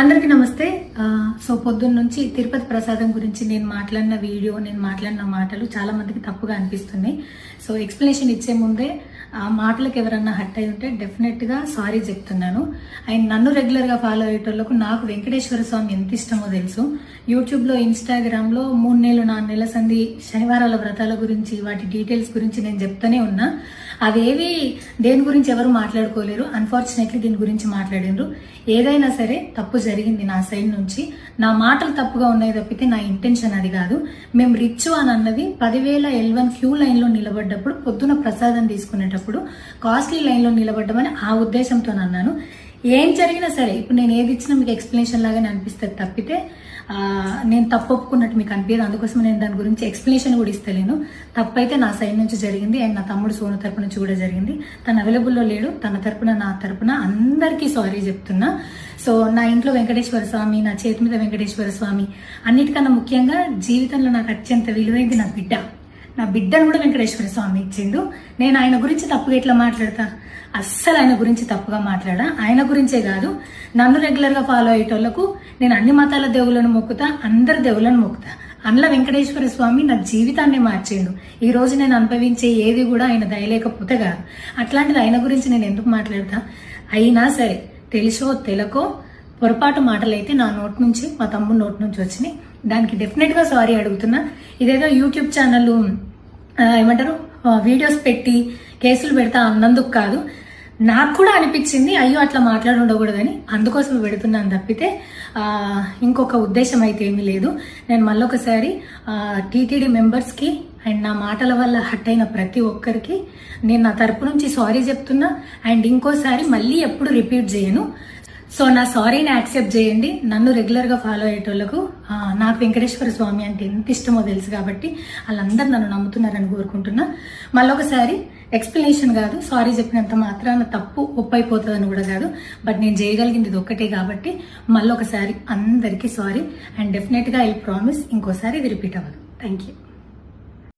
అందరికీ నమస్తే. సో పొద్దున్న నుంచి తిరుపతి ప్రసాదం గురించి నేను మాట్లాడిన వీడియో, నేను మాట్లాడిన మాటలు చాలా మందికి తప్పుగా అనిపిస్తున్నాయి. సో ఎక్స్ప్లెనేషన్ ఇచ్చే ముందే ఆ మాటలకు ఎవరన్నా హట్ అయి ఉంటే డెఫినెట్గా సారీ చెప్తున్నాను. అండ్ నన్ను రెగ్యులర్గా ఫాలో అయ్యేటోళ్లకు నాకు వెంకటేశ్వర స్వామి ఎంత ఇష్టమో తెలుసు. యూట్యూబ్లో, ఇన్స్టాగ్రామ్లో 3 నెలలు 4 నెలల సంధి శనివారాల వ్రతాల గురించి, వాటి డీటెయిల్స్ గురించి నేను చెప్తూనే ఉన్నా. అవేవి దేని గురించి ఎవరు మాట్లాడుకోలేరు. అన్ఫార్చునేట్లీ దీని గురించి మాట్లాడిండ్రు. ఏదైనా సరే తప్పు జరిగింది నా సైడ్ నుంచి. నా మాటలు తప్పుగా ఉన్నాయి తప్పితే నా ఇంటెన్షన్ అది కాదు. మేము రిచ్ అని అన్నది 10,000 L1 క్యూ లైన్లో నిలబడ్డప్పుడు, పొద్దున ప్రసాదం తీసుకునేటప్పుడు కాస్ట్లీ లైన్లో నిలబడ్డమని ఆ ఉద్దేశంతో అన్నాను. ఏం జరిగినా సరే ఇప్పుడు నేను ఏది ఇచ్చినా మీకు ఎక్స్ప్లెనేషన్ లాగానే అనిపిస్తుంది తప్పితే నేను తప్పు ఒప్పుకున్నట్టు మీకు అనిపించదు. అందుకోసం నేను దాని గురించి ఎక్స్ప్లెనేషన్ కూడా ఇస్తలేను. తప్పైతే నా సైడ్ నుంచి జరిగింది అండ్ నా తమ్ముడు సోను తరపున నుంచి కూడా జరిగింది. తను అవైలబుల్లో లేడు. తన తరపున, నా తరపున అందరికీ సారీ చెప్తున్నా. సో నా ఇంట్లో వెంకటేశ్వర స్వామి, నా చేతి మీద వెంకటేశ్వర స్వామి, అన్నిటికన్నా ముఖ్యంగా జీవితంలో నాకు అత్యంత విలువైంది నా బిడ్డ. నా బిడ్డను కూడా వెంకటేశ్వర స్వామి ఇచ్చిండు. నేను ఆయన గురించి తప్పుగా ఎట్లా మాట్లాడతా? అస్సలు ఆయన గురించి తప్పుగా మాట్లాడా. ఆయన గురించే కాదు, నన్ను రెగ్యులర్గా ఫాలో అయ్యేటోళ్లకు నేను అన్ని మతాల దేవులను మొక్కుతా, అందరి దేవులను మొక్కుతా. అందులో వెంకటేశ్వర స్వామి నా జీవితాన్ని మార్చిండు. ఈ రోజు నేను అనుభవించే ఏది కూడా ఆయన దయలేకపోతే కాదు. అట్లాంటిది ఆయన గురించి నేను ఎందుకు మాట్లాడతా? అయినా సరే తెలుసో తెలకో పొరపాటు మాటలైతే నా నోటి నుంచి, మా తమ్ముడు నోటి నుంచి వచ్చినాయి. దానికి డెఫినెట్గా సారీ అడుగుతున్నా. ఇదేదో యూట్యూబ్ ఛానల్ ఏమంటారు వీడియోస్ పెట్టి కేసులు పెడతా అన్నందుకు కాదు, నాకు కూడా అనిపించింది అయ్యో అట్లా మాట్లాడి ఉండకూడదని, అందుకోసం పెడుతున్నాను తప్పితే ఇంకొక ఉద్దేశం అయితే ఏమీ లేదు. నేను మళ్ళొకసారి టీటీడీ మెంబర్స్కి అండ్ నా మాటల వల్ల హట్ అయిన ప్రతి ఒక్కరికి నేను నా తరపు నుంచి సారీ చెప్తున్నా. అండ్ ఇంకోసారి మళ్ళీ ఎప్పుడు రిపీట్ చేయను. సో నా సారీని యాక్సెప్ట్ చేయండి. నన్ను రెగ్యులర్గా ఫాలో అయ్యేటోళ్లకు నాకు వెంకటేశ్వర స్వామి అంటే ఎంత ఇష్టమో తెలుసు కాబట్టి వాళ్ళందరూ నన్ను నమ్ముతున్నారని కోరుకుంటున్నా. మళ్ళొకసారి ఎక్స్ప్లెనేషన్ కాదు, సారీ చెప్పినంత మాత్రాన తప్పు ఒప్పైపోతుందని కూడా కాదు. బట్ నేను చేయగలిగింది ఇది ఒక్కటే కాబట్టి మళ్ళొకసారి అందరికీ సారీ. అండ్ డెఫినెట్గా ఐ ప్రామిస్ ఇంకోసారి ఇది రిపీట్ అవ్వదు. Thank you.